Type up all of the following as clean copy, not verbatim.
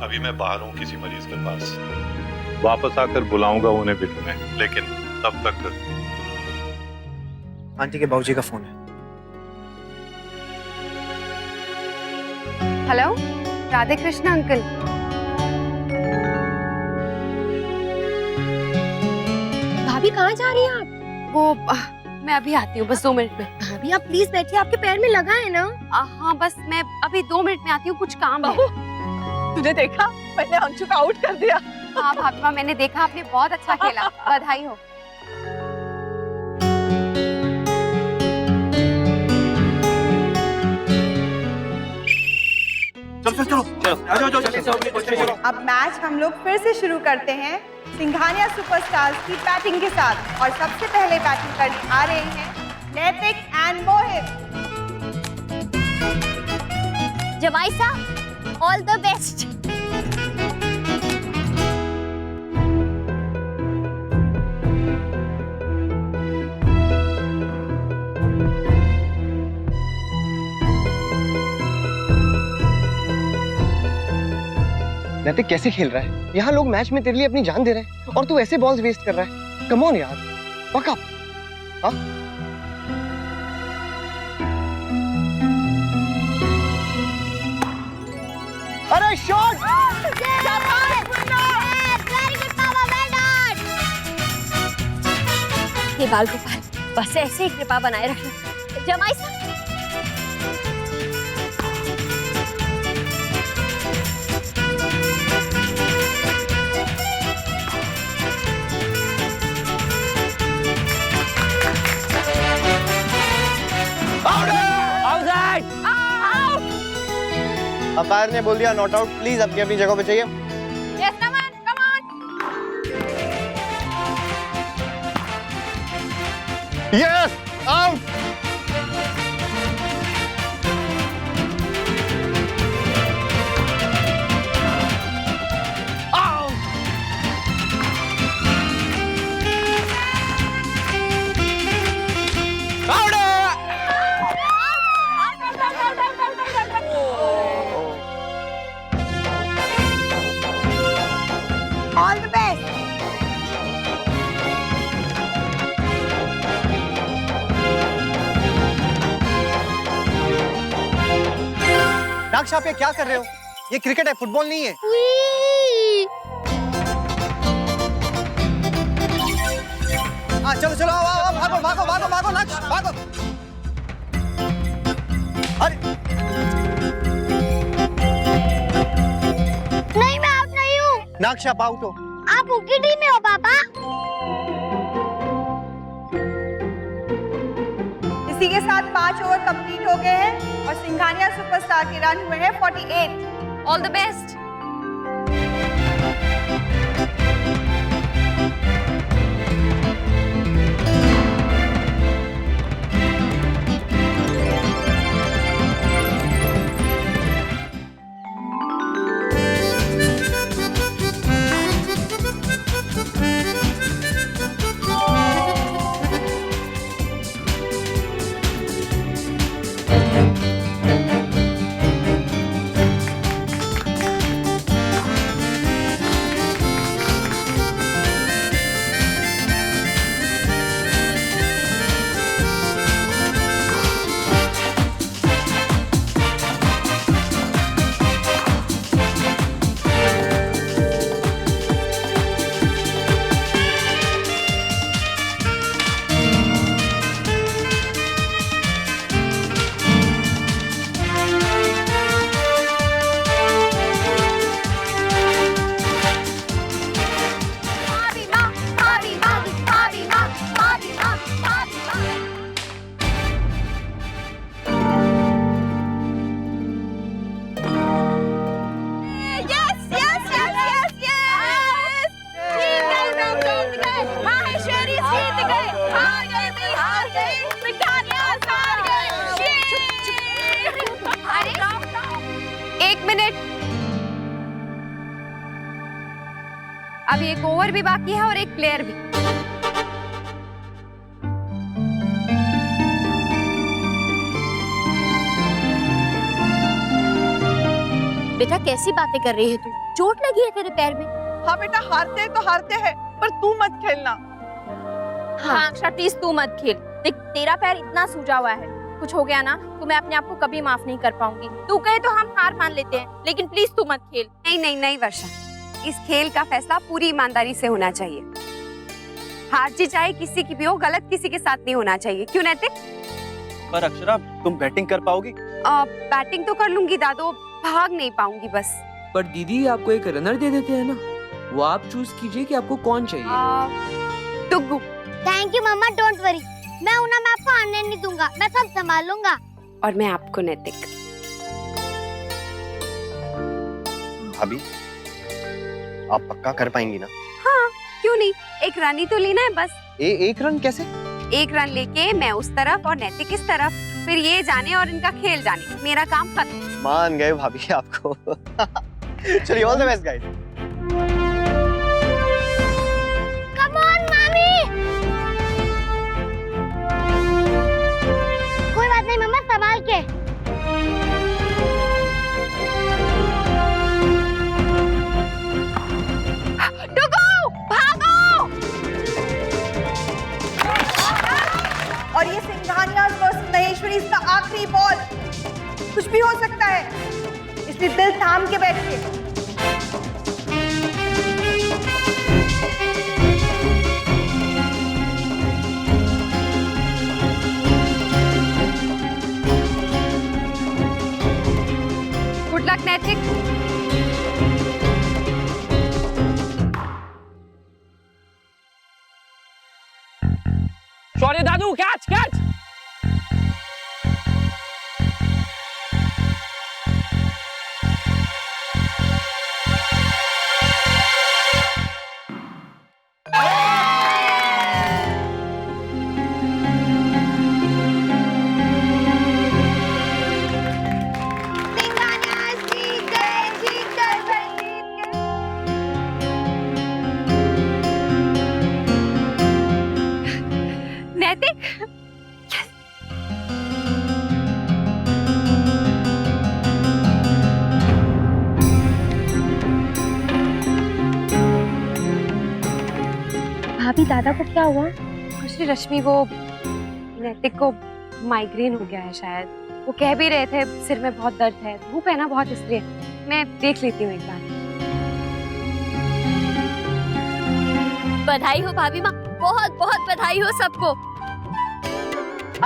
अभी मैं बाहर हूँ किसी मरीज के पास। वापस आकर बुलाऊंगा उन्हें भी तुम्हें, लेकिन तब तक। आंटी के बाबूजी का फोन है। Hello, Radhe Krishna uncle. भाभी कहाँ जा रही हैं आप? वो मैं अभी आती हूँ, बस 2 मिनट में। भाभी आप प्लीज बैठिए, आपके पैर में लगा है ना। हाँ बस मैं अभी 2 मिनट में आती हूँ, कुछ काम है। तुझे देखा, मैंने अंशु को आउट कर दिया। हाँ भाभी, मैंने देखा, आपने बहुत अच्छा खेला, बधाई हो। अब मैच हम लोग फिर से शुरू करते हैं सिंघानिया सुपरस्टार्स की बैटिंग के साथ। और सबसे पहले बैटिंग करने आ रहे हैं नैतिक एंड मोहित। जवाई साहब, ऑल द बेस्ट। नैतिक कैसे खेल रहा है? यहाँ लोग मैच में तेरे लिए अपनी जान दे रहे हैं और तू ऐसे बॉल्स वेस्ट कर रहा है। कम ऑन यार, वक अप। हाँ? अरे शॉट! ये बाल गोपाल, बस ऐसे ही कृपा बनाए रखना। जमाई साहब, अंपायर ने बोल दिया नॉट आउट। प्लीज अपनी अपनी जगह पे चाहिए। Yes, come on, come on. Yes, out. All the best. Naksh, आप ये क्या कर रहे हो? ये क्रिकेट है, फुटबॉल नहीं है। हाँ चलो चलो, आओ आओ, भागो भागो भागो भागो नाक्ष, भागो। अरे नहीं मैं आउट नहीं हूँ। नाक्ष, आप आउट हो। आप उनकी टीम में हो पापा। इसी के साथ 5 ओवर कंप्लीट हो गए हैं और सिंघानिया सुपरस्टार के रन हुए हैं 48। All the best. अभी एक ओवर भी बाकी है और एक प्लेयर भी। बेटा कैसी बातें कर रही है तू? चोट लगी है तेरे पैर में? हाँ बेटा, हारते हैं तो हारते हैं, पर तू मत खेलना। हाँ अक्षरा प्लीज तू मत खेल। देख तेरा पैर इतना सूजा हुआ है, कुछ हो गया ना तो मैं अपने आप को कभी माफ नहीं कर पाऊंगी। तू कहे तो हम हार मान लेते हैं, लेकिन प्लीज तू मत खेल। नहीं नहीं नहीं वर्षा, इस खेल का फैसला पूरी ईमानदारी से होना चाहिए। हार जीत चाहे किसी की भी हो, गलत किसी के साथ नहीं होना चाहिए। क्यों नैतिक? पर अक्षरा तुम बैटिंग कर पाओगी? बैटिंग तो कर लूंगी दादो, भाग नहीं पाऊंगी बस। पर दीदी आपको एक रनर दे देते हैं ना, वो आप चूज कीजिए कि आपको कौन चाहिए। Tuggu. Thank you mamma, don't worry. मैं उन्हें मैं आपको आने नहीं दूंगा, मैं सब संभाल लूंगा। और मैं आपको नैतिक। भाभी, आप पक्का कर पाएंगी ना? हाँ क्यों नहीं, एक रन ही तो लेना है बस। एक रन कैसे? एक रन लेके मैं उस तरफ और नैतिक इस तरफ, फिर ये जाने और इनका खेल जाने, मेरा काम खत्म। मान गए भाभी आपको। चलिए, all the best guys. Come on मामी। कोई बात नहीं मम्मा, संभाल के। टुग्गू भागो। और ये सिंघानिया वर्सेस महेश्वरी का आखिरी बॉल, कुछ भी हो सकता है, इसलिए दिल थाम के बैठिए। गुड लक नैतिक। शौर्य दादू, कैच कैच। सिंघानिया जीत गए, जीत गए भाई, जीत गए। नैतिक। भाभी दादा को क्या हुआ? कुछ नहीं रश्मि, वो नैतिक को माइग्रेन हो गया है शायद। वो कह भी रहे थे सिर में बहुत दर्द है, धूप है ना बहुत, इसलिए मैं देख लेती हूँ एक बार। बधाई हो भाभी माँ, बहुत बहुत बधाई हो सबको।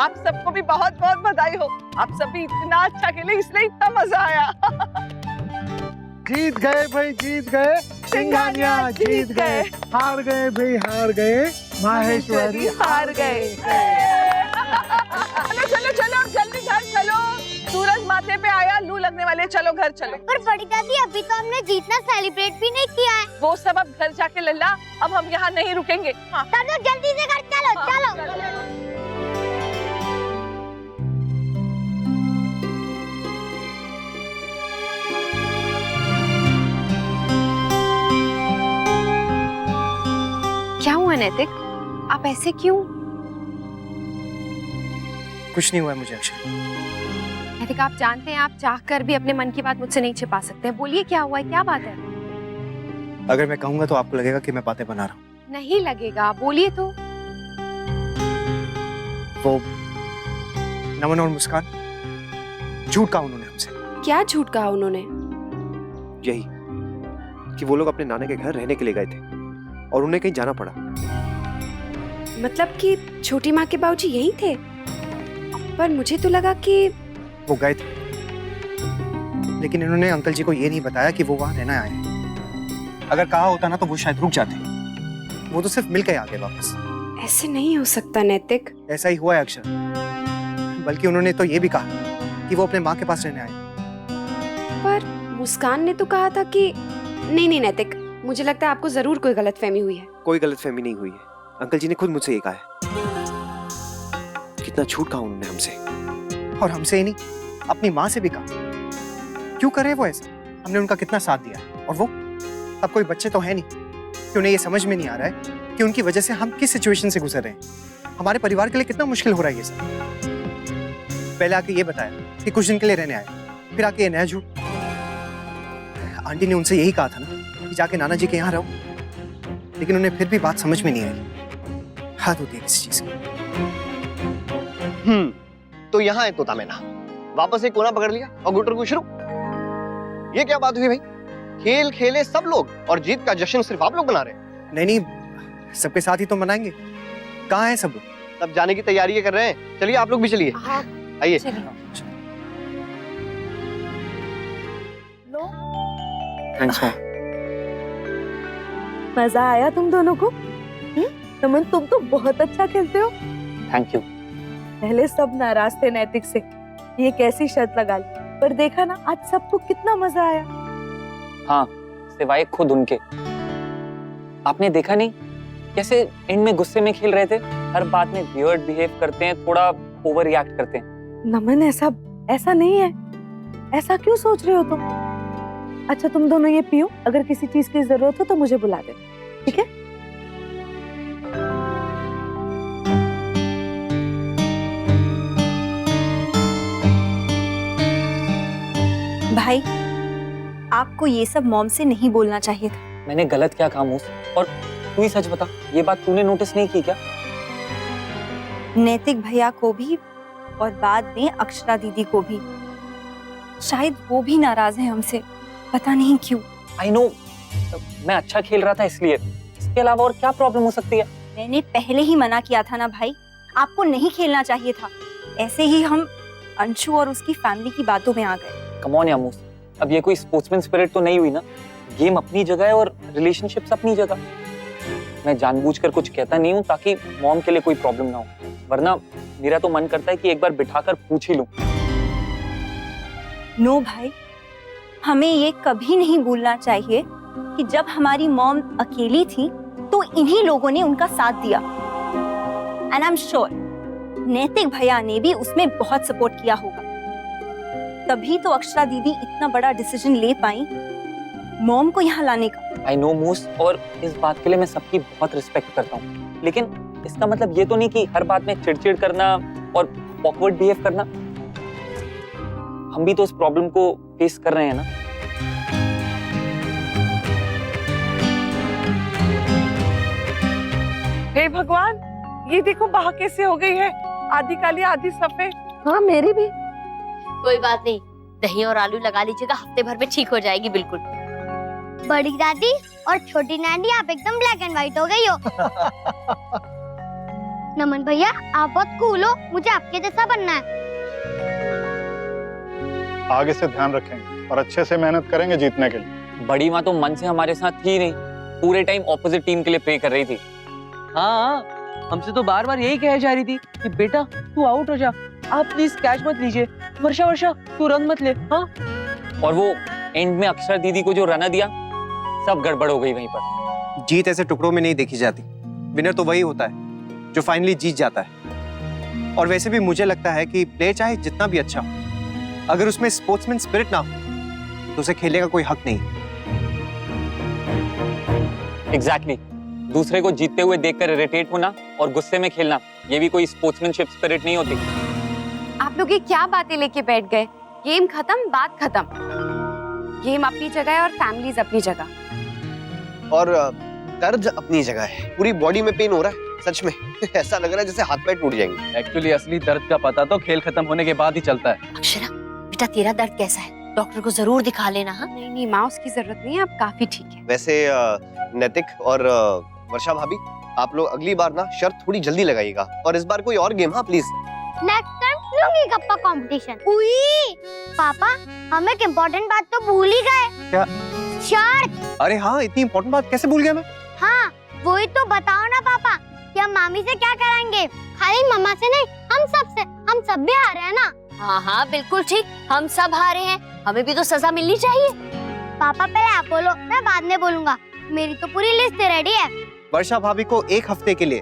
आप सबको भी बहुत बहुत बधाई हो। आप सभी इतना अच्छा खेले, इसलिए इतना मजा आया। जीत गए भाई, जीत गए। सिंघानिया जीत गए। हार गए भाई, हार गए। माहेश्वरी हार गए। चलो चलो चलो, जल्दी घर चलो, सूरज माथे पे आया, लू लगने वाले, चलो घर चलो। पर बड़ी दादी, अभी तो हमने जीतना सेलिब्रेट भी नहीं किया है। वो सब अब घर जाके लल्ला, अब हम यहाँ नहीं रुकेंगे। हाँ। सब लोग जल्दी से घर चलो, चलो। क्या हुआ नैतिक, आप ऐसे क्यों? कुछ नहीं हुआ है मुझे अक्षय। नैतिक आप जानते हैं, आप चाह कर भी अपने मन की बात मुझसे नहीं छिपा सकते। बोलिए क्या हुआ है, क्या बात है? अगर मैं कहूंगा तो आपको लगेगा कि मैं बातें बना रहा हूँ। नहीं लगेगा, बोलिए तो। वो नमन और मुस्कान, झूठ कहा उन्होंने हमसे। क्या झूठ कहा उन्होंने? यही कि वो लोग अपने नाना के घर रहने के लिए गए थे और उन्हें कहीं जाना पड़ा। मतलब कि छोटी माँ के बाबूजी यहीं थे? पर मुझे तो लगा कि वो गए थे, लेकिन इन्होंने अंकल जी को ये नहीं बताया कि वो वहां रहना आए हैं। अगर कहा होता ना तो वो शायद रुक जाते। वो तो सिर्फ मिल के आ गए वापस। ऐसे नहीं हो सकता नैतिक। ऐसा ही हुआ है अक्षर, बल्कि उन्होंने तो ये भी कहा कि वो अपने माँ के पास रहने आए। पर मुस्कान ने तो कहा था कि नहीं नहीं नैतिक, मुझे लगता है आपको जरूर कोई गलतफहमी हुई है। कोई गलतफहमी नहीं हुई है, अंकल जी ने खुद मुझसे ये कहा है। कितना झूठ कहा उन्होंने हमसे। और हमसे ही नहीं, अपनी माँ से भी कहा। क्यों करे वो ऐसा? हमने उनका कितना साथ दिया, और वो अब कोई बच्चे तो है नहीं कि उन्हें ये समझ में नहीं आ रहा है कि उनकी वजह से हम किस सिचुएशन से गुजर रहे हैं। हमारे परिवार के लिए कितना मुश्किल हो रहा है ये सब। पहले आके ये बताया कि कुछ दिन के लिए रहने आए, फिर आके ये नया झूठ। आंटी ने उनसे यही कहा था ना कि जाके नाना जी के यहाँ रहो, लेकिन उन्हें फिर भी बात समझ में नहीं आई। हद होती है किसी चीज की। तो यहाँ है तोता मैना, वापस एक कोना पकड़ लिया और गुटर को शुरू। ये क्या बात हुई भाई? खेल खेले सब लोग और जीत का जश्न सिर्फ आप लोग मना रहे हैं। नहीं नहीं, सबके साथ ही तो मनाएंगे। कहाँ है सब? सब जाने की तैयारी कर रहे हैं। चलिए आप लोग भी चलिए, आइए। Thanks ma'am. मजा आया तुम दोनों को? नमन, तुम तो बहुत अच्छा खेलते हो। Thank you. पहले सब नाराज थे नैतिक से, ये कैसी शर्त लगा ली, पर देखा ना आज सबको कितना मजा आया। हाँ, सिवाय खुद उनके। आपने देखा नहीं कैसे एंड में गुस्से में खेल रहे थे, हर बात में वियर्ड बिहेव करते हैं, थोड़ा ओवर रिएक्ट करते हैं। नमन, ऐसा नहीं है, ऐसा क्यों सोच रहे हो तुम? अच्छा तुम दोनों ये पियो, अगर किसी चीज की जरूरत हो तो मुझे बुला देना, ठीक है? भाई, आपको ये सब मॉम से नहीं बोलना चाहिए था। मैंने गलत क्या कहा मूस? और तू ही सच बता, ये बात तूने नोटिस नहीं की क्या? नैतिक भैया को भी और बाद में अक्षरा दीदी को भी। शायद वो भी नाराज हैं हमसे, पता नहीं क्यों। आई नो, मैं अच्छा खेल रहा था इसलिए। इसके अलावा और क्या प्रॉब्लम हो सकती है? मैंने पहले ही मना किया था ना भाई, आपको नहीं खेलना चाहिए था। ऐसे ही हम अंशु और उसकी फैमिली की बातों में आ गए। कम ऑन यामूस, अब ये कोई स्पोर्ट्समैन स्पिरिट तो नहीं हुई ना। गेम अपनी जगह है और रिलेशनशिप्स अपनी जगह। मैं जानबूझकर कुछ कहता नहीं हूँ ताकि मॉम के लिए कोई प्रॉब्लम ना हो, वरना मेरा तो मन करता है कि एक बार बिठाकर पूछ ही लूं। नो भाई, हमें ये कभी नहीं भूलना चाहिए कि जब हमारी मॉम अकेली थी तो इन्हीं लोगों ने उनका साथ दिया। एंड आई एम श्योर नैतिक भैया ने भी उसमें बहुत सपोर्ट किया होगा, तभी तो अक्षरा दीदी इतना बड़ा डिसीजन ले पाई मॉम को यहाँ लाने का। आई नो मूस, और इस बात के लिए मैं सबकी बहुत रिस्पेक्ट करता हूँ, लेकिन इसका मतलब ये तो नहीं कि हर बात में चिड़चिड़ करना और ऑकवर्ड बिहेव करना। हम भी तो इस प्रॉब्लम को फेस कर रहे हैं ना। हे भगवान, ये देखो बाह कैसे हो गई है, आधी काली आधी सफेद। हाँ मेरी भी। कोई बात नहीं, दही और आलू लगा लीजिएगा, हफ्ते भर में ठीक हो जाएगी बिल्कुल। बड़ी दादी और छोटी नानी, आप एकदम ब्लैक एंड व्हाइट हो गई हो। नमन भैया, आप बहुत कूल हो, मुझे आपके जैसा बनना है। आगे से ध्यान रखेंगे और अच्छे से मेहनत करेंगे जीतने के लिए। बड़ी माँ तो मन से हमारे साथ थी नहीं, पूरे टाइम ऑपोजिट टीम के लिए प्रे कर रही थी। हाँ, हमसे तो बार बार यही कह जा रही थी कि बेटा तू आउट हो जा, आप प्लीज कैच मत लीजिए, वर्षा तू रन मत ले। हाँ, और वो एंड में अक्षरा दीदी को जो रन दिया, सब गड़बड़ हो गई वहीं पर। जीत ऐसे टुकड़ों में नहीं देखी जाती, विनर तो वही होता है जो फाइनली जीत जाता है। और वैसे भी मुझे लगता है कि प्लेयर चाहे जितना भी अच्छा हो, अगर उसमें स्पोर्ट्समैन स्पिरिट ना हो तो उसे खेलने का कोई हक नहीं। एग्जैक्टली, दूसरे को जीतते हुए देखकर इरिटेट होना और गुस्से में खेलना, ये भी कोई स्पोर्ट्समैनशिप स्पिरिट नहीं होती। आप लोग ये क्या बातें लेके बैठ गए? गेम खत्म, बात खत्म। गेम अपनी जगह है और फैमिलीज अपनी जगह। और दर्द अपनी जगह है। पूरी बॉडी में पेन हो रहा है, सच में ऐसा लग रहा है जैसे हाथ पैर टूट जाएंगे। एक्चुअली असली दर्द का पता तो खेल खत्म होने के बाद ही चलता है। अक्षरा बेटा, तेरा दर्द कैसा है? डॉक्टर को जरूर दिखा लेना। हाँ, नहीं माँ, उसकी जरूरत नहीं है, अब काफी ठीक है। वैसे नैतिक और वर्षा भाभी, आप लोग अगली बार ना शर्त थोड़ी जल्दी लगाइएगा, और इस बार कोई और गेम। हाँ please. Next time lungi kappa competition. उई, पापा हम एक इम्पोर्टेंट बात तो भूल ही गए। क्या? शर्त। अरे हाँ, इतनी इम्पोर्टेंट बात कैसे भूल गया मैं? हाँ, वही तो बताओ ना पापा, कि हम मामी से क्या कराएंगे? खाली मम्मा से नहीं, हम सब से। हम सब भी हारे हैं ना? हाँ हाँ बिल्कुल ठीक, हम सब हारे हैं, हमें भी तो सजा मिलनी चाहिए। पापा पहले आप बोलो, मैं बाद में बोलूंगा। मेरी तो पूरी लिस्ट रेडी है। वर्षा भाभी को एक हफ्ते के लिए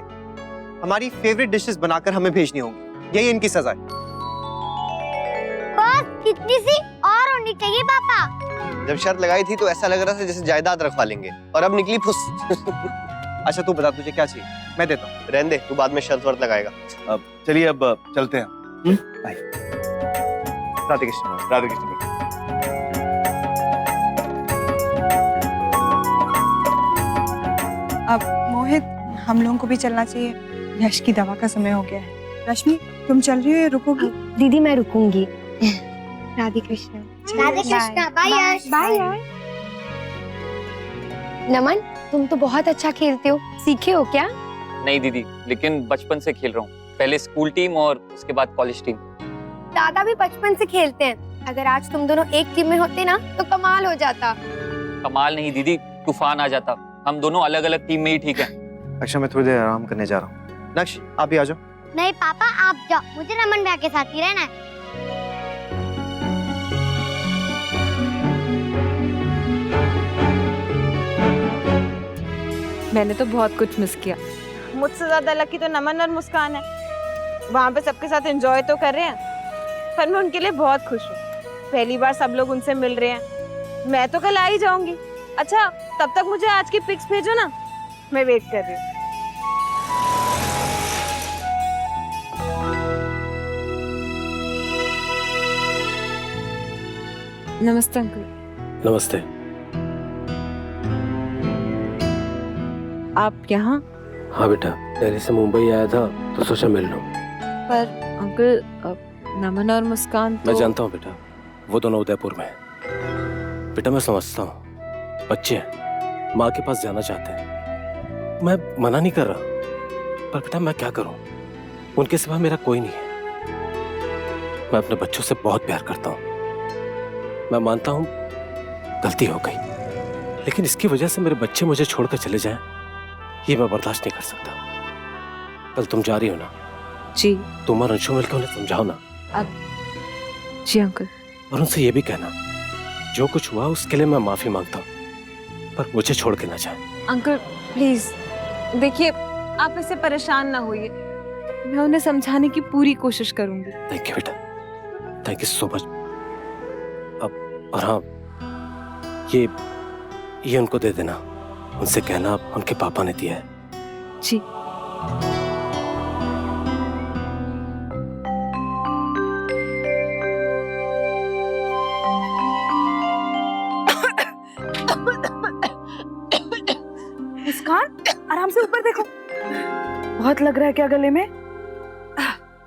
हमारी फेवरेट डिशेस बनाकर हमें भेजनी होंगी, यही इनकी सजा है। बस इतनी सी और होनी चाहिए पापा। जब शर्त लगाई थी तो ऐसा लग रहा था जैसे जायदाद रखवा लेंगे, और अब निकली फुस। अच्छा तू बता, तुझे क्या चाहिए? मैं देता हूँ। रहने दे, तू बाद में शर्त वर्त लगाएगा। अब चलिए, अब चलते हैं। बाय। राधे कृष्ण। राधे कृष्ण। हम लोगों को भी चलना चाहिए। यश की दवा का समय हो गया है। रश्मि, तुम चल रही हो या रुकोगी? दीदी मैं रुकूंगी। राधे कृष्ण। राधे कृष्ण। बाय यश। बाय यार। नमन, तुम तो बहुत अच्छा खेलते हो, सीखे हो क्या? नहीं दीदी, लेकिन बचपन से खेल रहा हूँ। पहले स्कूल टीम और उसके बाद कॉलेज टीम। दादा भी बचपन से खेलते हैं। अगर आज तुम दोनों एक टीम में होते ना तो कमाल हो जाता। कमाल नहीं दीदी, तूफान आ जाता। हम दोनों अलग अलग टीम में ही ठीक है। अक्षा, मैं थोड़ी देर आराम करने जा रहा हूँ। नक्श, आप भी आ जाओ। नहीं पापा, आप जाओ, मुझे रमन भैया के साथ ही रहना है। मैंने तो बहुत कुछ मिस किया। मुझसे ज्यादा लकी तो नमन और मुस्कान है। वहाँ पे सबके साथ एंजॉय तो कर रहे हैं, पर मैं उनके लिए बहुत खुश हूँ। पहली बार सब लोग उनसे मिल रहे हैं। मैं तो कल आ ही जाऊंगी। अच्छा, तब तक मुझे आज की पिक्स भेजो ना, मैं वेट कर रही हूँ। नमस्ते अंकल। नमस्ते। आप यहाँ? हाँ बेटा, दिल्ली से मुंबई आया था तो सोचा मिल लूं। पर अंकल, नमन और मुस्कान तो... मैं जानता हूँ बेटा, वो दोनों उदयपुर में हैं। बेटा मैं समझता हूँ, बच्चे हैं, माँ के पास जाना चाहते हैं। मैं मना नहीं कर रहा, पर बेटा मैं क्या करूँ, उनके सिवा मेरा कोई नहीं है। मैं अपने बच्चों से बहुत प्यार करता हूँ। मैं मानता हूँ गलती हो गई, लेकिन इसकी वजह से मेरे बच्चे मुझे छोड़कर चले जाएं, ये मैं बर्दाश्त नहीं कर सकता। कल तुम जा रही हो ना? जी। तुम और अंशु मिलकर उन्हें समझाओ ना। अब जी अंकल। और उनसे ये भी कहना, जो कुछ हुआ उसके लिए मैं माफी मांगता हूँ, पर मुझे छोड़ के ना जाए। अंकल प्लीज देखिए, आप इससे परेशान ना होइए, मैं उन्हें समझाने की पूरी कोशिश करूंगी। थैंक यू बेटा, थैंक यू सो मच। अब और हाँ, ये उनको दे देना, उनसे कहना उनके पापा ने दिया है। जी। मुस्कान, आराम से ऊपर देखो। बहुत लग रहा है क्या गले में?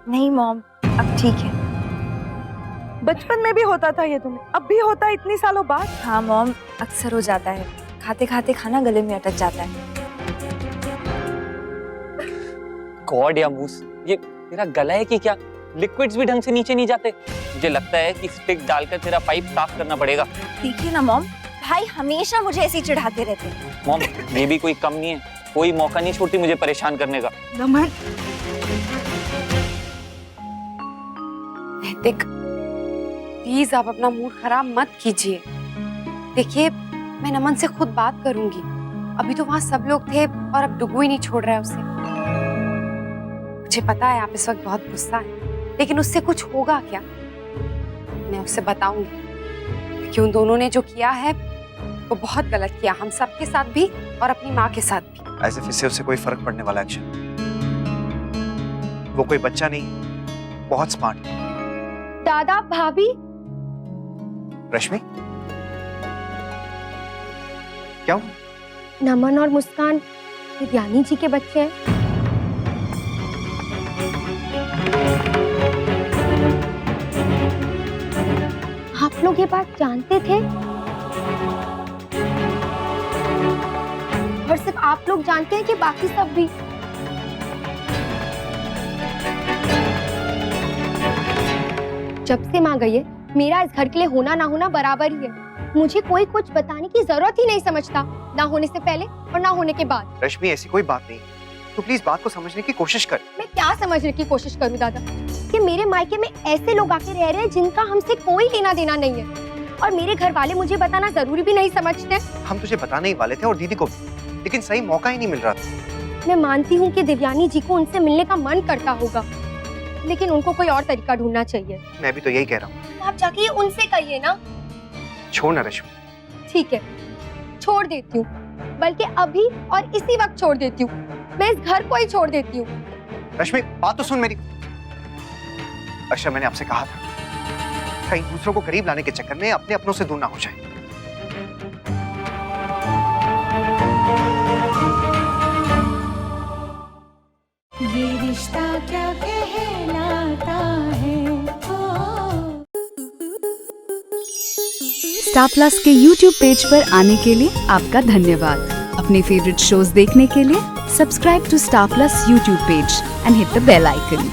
नहीं मॉम, अब ठीक है। बचपन में भी होता था ये तुम्हें, अब भी होता है इतनी सालों बाद? हाँ मॉम, अक्सर हो जाता है। खाते खाते खाना गले में अटक जाता है। गॉड या मूस, ये तेरा गला है कि क्या? लिक्विड्स भी ढंग से नीचे नहीं जाते। मुझे लगता है कि स्टिक डालकर तेरा पाइप साफ करना पड़ेगा। देखिए ना मॉम, भाई हमेशा मुझे ऐसे ही चिढ़ाते रहते हैं। मॉम, ये भी कोई कम नहीं है, कोई मौका नहीं छोड़ती मुझे परेशान करने का। नमन, नैतिक, प्लीज आप अपना मूड खराब मत कीजिए। देखिए, मैं नमन से खुद बात करूंगी। अभी तो वहां सब लोग थे और अब डुगू ही नहीं छोड़ रहा है उसे। मुझे पता है आप इस वक्त बहुत गुस्सा है, लेकिन उससे कुछ होगा क्या? मैं उससे बताऊंगी कि उन दोनों ने जो किया है वो बहुत गलत किया, हम सबके साथ भी और अपनी माँ के साथ भी। ऐसे इससे उससे कोई फर्क पड़ने वाला एक्शन। वो कोई बच्चा नहीं, बहुत स्मार्ट। दादा, भाभी। रश्मि, क्या हुआ? नमन और मुस्कान विद्यानी जी के बच्चे हैं। आप लोग ये बात जानते थे? और सिर्फ आप लोग जानते हैं कि बाकी सब भी? जब से माँ गई है, मेरा इस घर के लिए होना ना होना बराबर ही है। मुझे कोई कुछ बताने की जरूरत ही नहीं समझता, ना होने से पहले और ना होने के बाद। रश्मि, ऐसी कोई बात नहीं, तो प्लीज बात को समझने की कोशिश कर। मैं क्या समझने की कोशिश करूं दादा, कि मेरे मायके में ऐसे लोग आके रह रहे हैं जिनका हमसे कोई लेना देना नहीं है, और मेरे घर वाले मुझे बताना जरूरी भी नहीं समझते। हम तुझे बताने ही वाले थे और दीदी को भी, लेकिन सही मौका ही नहीं मिल रहा था। मैं मानती हूँ कि दिव्यानी जी को उनसे मिलने का मन करता होगा, लेकिन उनको कोई और तरीका ढूंढना चाहिए। मैं भी तो यही कह रहा हूँ। आप जाके उनसे कहिए ना। छोड़ ना रश्मि। ठीक है, छोड़ देती हूँ, बल्कि अभी और इसी वक्त छोड़ देती हूँ। मैं इस घर को ही छोड़ देती हूँ। रश्मि, बात तो सुन मेरी। अच्छा, मैंने आपसे कहा था कहीं दूसरों को करीब लाने के चक्कर में अपने अपनों से दूर ना हो जाए। ये रिश्ता क्या कहलाता है। स्टार प्लस के YouTube पेज पर आने के लिए आपका धन्यवाद। अपने फेवरेट शोज देखने के लिए subscribe to Star Plus YouTube page and hit the bell icon.